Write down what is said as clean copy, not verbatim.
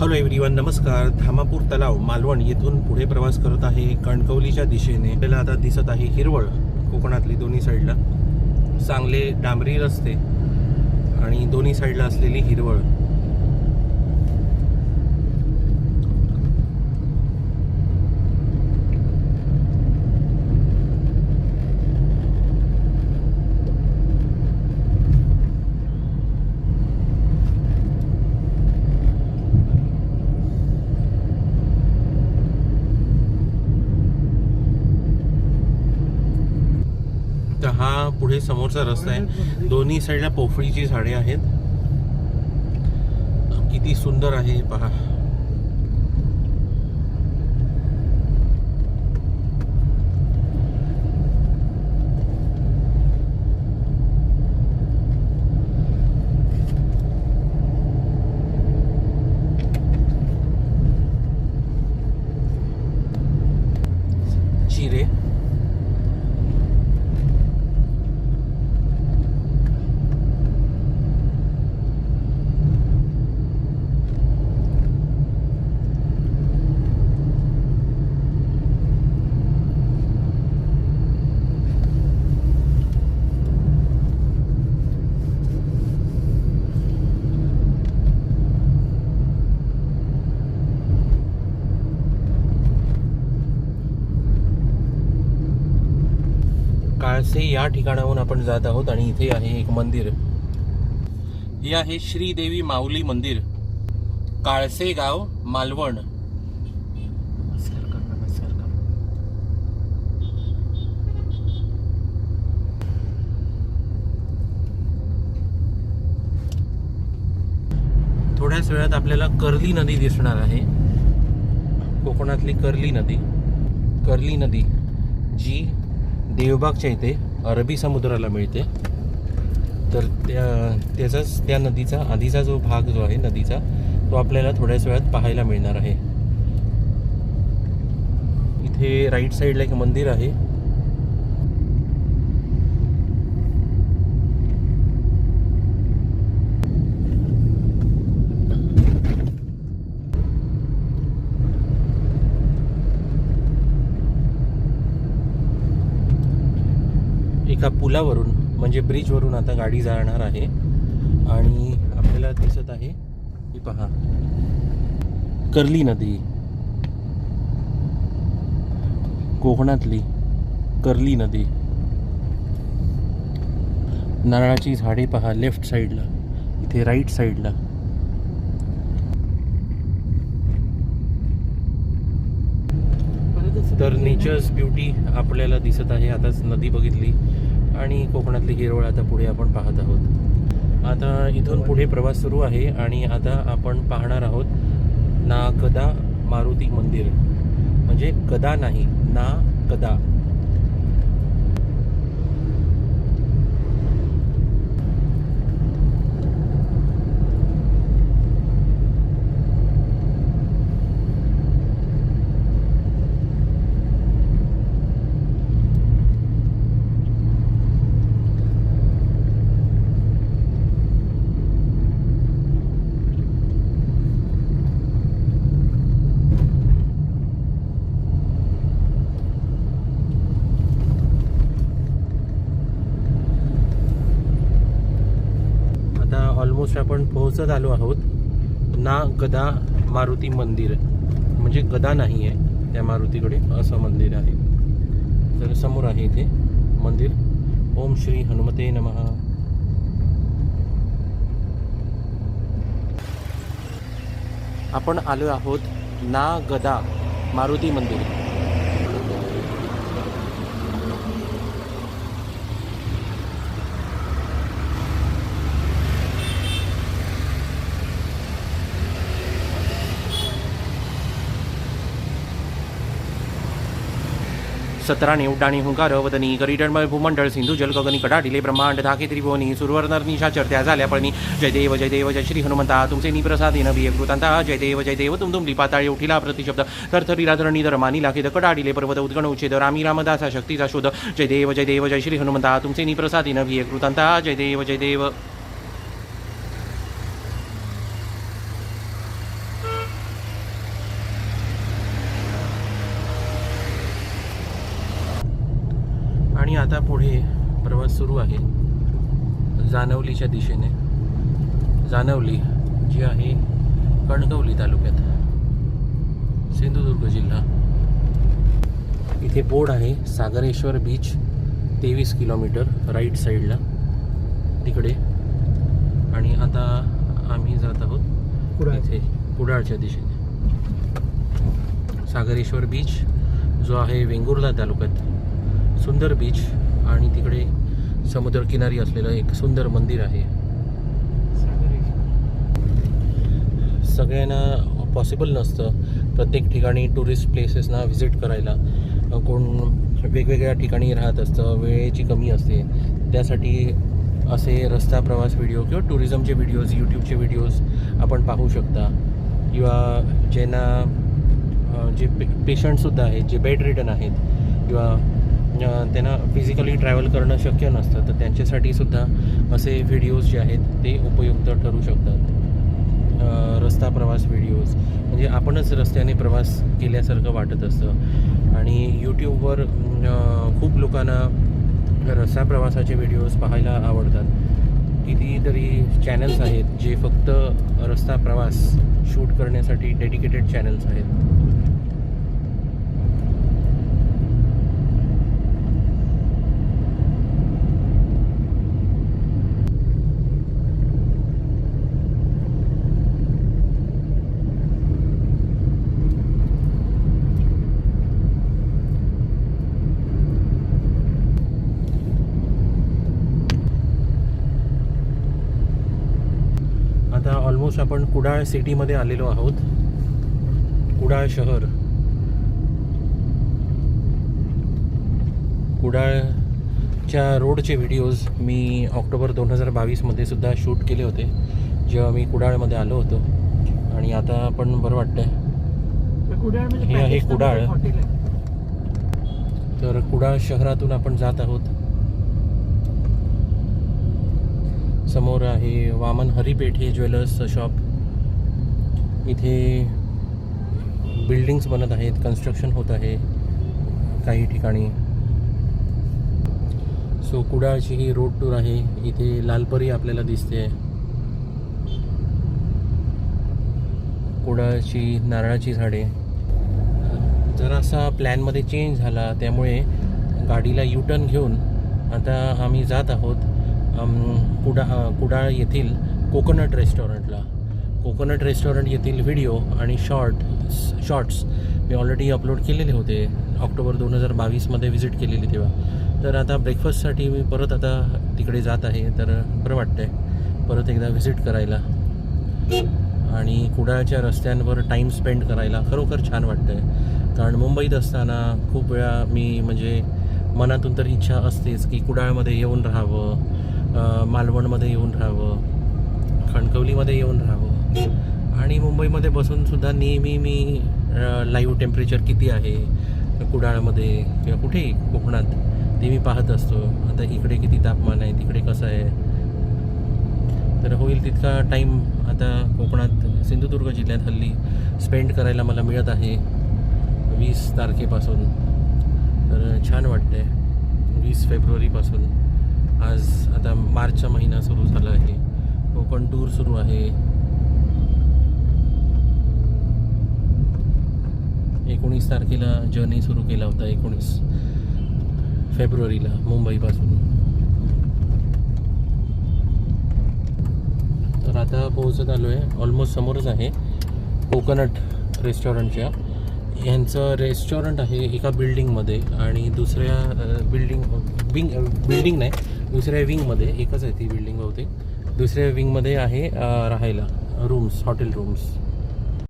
Hello everyone, नमस्कार. धामापूर तलाव मालवण येथून पुढे प्रवास करत आहे कणकवलीच्या दिशेने. आपल्याला आता दिसत आहे हिरवळ कोकणातली दोन्ही साईडला चांगले डांबरी रस्ते आणि दोन्ही साईडला असलेली हिरवळ. हा पुढे समोरचा रस्ता आहे. दोन्ही साईडला पोफळीची झाडे आहेत. किती सुंदर आहे पहा. चिरे काळसे या ठिकाणाहून आपण जात आहोत आणि इथे आहे एक मंदिर. हे आहे श्रीदेवी माऊली मंदिर, काळसे गाव, मालवण. थोड्याच वेळात आपल्याला कर्ली नदी दिसणार आहे. कोकणातली कर्ली नदी जी देवबागच्या इथे अरबी समुद्राला मिळते. तर त्या नदीचा आधीचा जो भाग जो आहे नदीचा, तो आपल्याला थोड्याच वेळात पाहायला मिळणार आहे. इथे राईट साईडला एक मंदिर आहे. एका पुलावरून म्हणजे ब्रिजवरून आता गाडी जाणार आहे आणि आपल्याला दिसत आहे ही पहा कर्ली नदी, कोकणातली कर्ली नदी. नारळाची झाडे पहा लेफ्ट साईडला, इथे राईट साईडला. तर नेचर्स ब्युटी आपल्याला दिसत आहे. आताच नदी बघितली आणि कोकणातली हिरवळ आता पुढे आपण पाहत आहोत. आता इथून पुढे प्रवास सुरू आहे आणि आता आपण पाहणार आहोत ना कदा मारुती मंदिर, म्हणजे कदा नाही ना कदा. ऑलमोस्ट आपण पोहोचत आलो आहोत ना गदा मारुती मंदिर, म्हणजे गदा नाही आहे त्या मारुतीकडे, असं मंदिर आहे. तर समोर आहे इथे मंदिर. ओम श्री हनुमते नमः. आपण आलो आहोत ना गदा मारुती मंदिर. सतरा नेवटाणी हुंकार वदनी गरिडणमय भूमंडळ सिंधू जल गगनी कडाडिले ब्रह्मांड धाके त्रिभुवनी सुरवर्णर निशाचर त्या झाल्या पळणी. जय देव जय श्री हनुमंता तुमचे निप्रसादीन वियकृतांता. जय देव तुमली पाताळे उठिला प्रतिशब्द थरथरी राधरणी दर मानी लाखेद कडाडिले पर्वत उद्गण उच्छेद रामी रामदासा शक्तीचा शोध. जय देव जय श्री हनुमंता तुमचे निप्रसादीन वियकृतांता. जय देव. आता पुढे प्रवास सुरू आहे जानवलीच्या दिशेने. जानवली जी आहे कणकवली तालुक्यात, सिंधुदुर्ग जिल्हा. इथे बोर्ड आहे सागरेश्वर बीच 23 किलोमीटर राईट साईडला तिकडे. आणि आता आम्ही जात आहोत इथे कुडाळच्या दिशेने. सागरेश्वर बीच जो आहे वेंगुर्ला तालुक्यात, सुंदर बीच आणि तिकडे समुद्रकिनारी असलेलं एक सुंदर मंदिर आहे. सगळ्यांना पॉसिबल नसतं प्रत्येक ठिकाणी टुरिस्ट प्लेसेसना व्हिजिट करायला. कोण वेगवेगळ्या ठिकाणी राहत असतं, वेळेची कमी असते. त्यासाठी असे रस्ता प्रवास व्हिडिओ किंवा टुरिझमचे व्हिडिओज, यूट्यूबचे व्हिडिओज आपण पाहू शकता. किंवा ज्यांना जे पेशंटसुद्धा आहेत, जे बेड रिटन आहेत किंवा त्यांना फिजिकली ट्रॅव्हल करणं शक्य नसतं, तर त्यांच्यासाठी सुद्धा असे व्हिडिओज जे आहेत ते उपयुक्त ठरू शकतात. रस्ता प्रवास व्हिडिओज म्हणजे आपणच रस्त्याने प्रवास केल्यासारखं वाटत असतं. आणि यूट्यूबवर खूप लोकांना रस्ता प्रवासाचे व्हिडिओज पाहायला आवडतात. कितीतरी चॅनल्स आहेत जे फक्त रस्ता प्रवास शूट करण्यासाठी डेडिकेटेड चॅनल्स आहेत. आता ऑलमोस्ट आपण कुडाळ सिटीमध्ये आलेलो आहोत. कुडाळ शहर, कुडाळच्या रोडचे व्हिडिओज मी ऑक्टोबर 2022मध्ये सुद्धा शूट केले होते, जेव्हा मी कुडाळमध्ये आलो होतो. आणि आता पण बरं वाटतं. हे आहे कुडाळ. तर कुडाळ शहरातून आपण जात आहोत. समोर आहे वामन हरिपेठ हे ज्वेलर्स शॉप. इथे बिल्डिंग्स बनत आहेत, कन्स्ट्रक्शन होत आहे काही ठिकाणी. सो कुडाळची ही रोड टूर आहे. इथे लालपरी आपल्याला दिसते. कुडाळची नारळाची झाडे. जरासा प्लॅनमध्ये चेंज झाला, त्यामुळे गाडीला यू-टर्न घेऊन आता आम्ही जात आहोत कुडाळ येथील कोकोनट रेस्टॉरंटला. कोकोनट रेस्टॉरंट येथील व्हिडिओ आणि शॉर्ट्स मी ऑलरेडी अपलोड केलेले होते ऑक्टोबर 2022मध्ये व्हिजिट केलेली तेव्हा. तर आता ब्रेकफास्टसाठी मी परत आता तिकडे जात आहे. तर बरं वाटतं आहे परत एकदा व्हिजिट करायला. आणि कुडाळच्या रस्त्यांवर टाईम स्पेंड करायला खरोखर छान वाटतं आहे. कारण मुंबईत असताना खूप वेळा मी म्हणजे मनातून तर इच्छा असतेच की कुडाळमध्ये येऊन राहावं, मालवणमध्ये येऊन राहावं, कणकवलीमध्ये येऊन राहावं. आणि मुंबईमध्ये बसूनसुद्धा नेहमी मी लाईव्ह टेम्परेचर किती आहे कुडाळमध्ये किंवा कुठेही कोकणात ते मी पाहत असतो. आता इकडे किती तापमान आहे, तिकडे कसं आहे. तर होईल तितका टाईम आता कोकणात सिंधुदुर्ग जिल्ह्यात हल्ली स्पेंड करायला मला मिळत आहे 20 तारखेपासून. तर छान वाटतं आहे. 20 फेब्रुवारीपासून आज आता मार्चचा महिना सुरू झाला आहे. कोकण टूर सुरू आहे. 19 तारखेला जर्नी सुरू केला होता, 19 फेब्रुवारीला मुंबईपासून. तर आता पोहोचत आलो आहे. ऑलमोस्ट समोरच आहे कोकोनट रेस्टॉरंटच्या. यांचं रेस्टॉरंट आहे एका बिल्डिंगमध्ये आणि दुसऱ्या बिल्डिंग नाही, दुसऱ्या विंगमध्ये. एकच आहे ती बिल्डिंग बहुतेक. दुसऱ्या विंगमध्ये आहे राहायला रूम्स, हॉटेल रूम्स.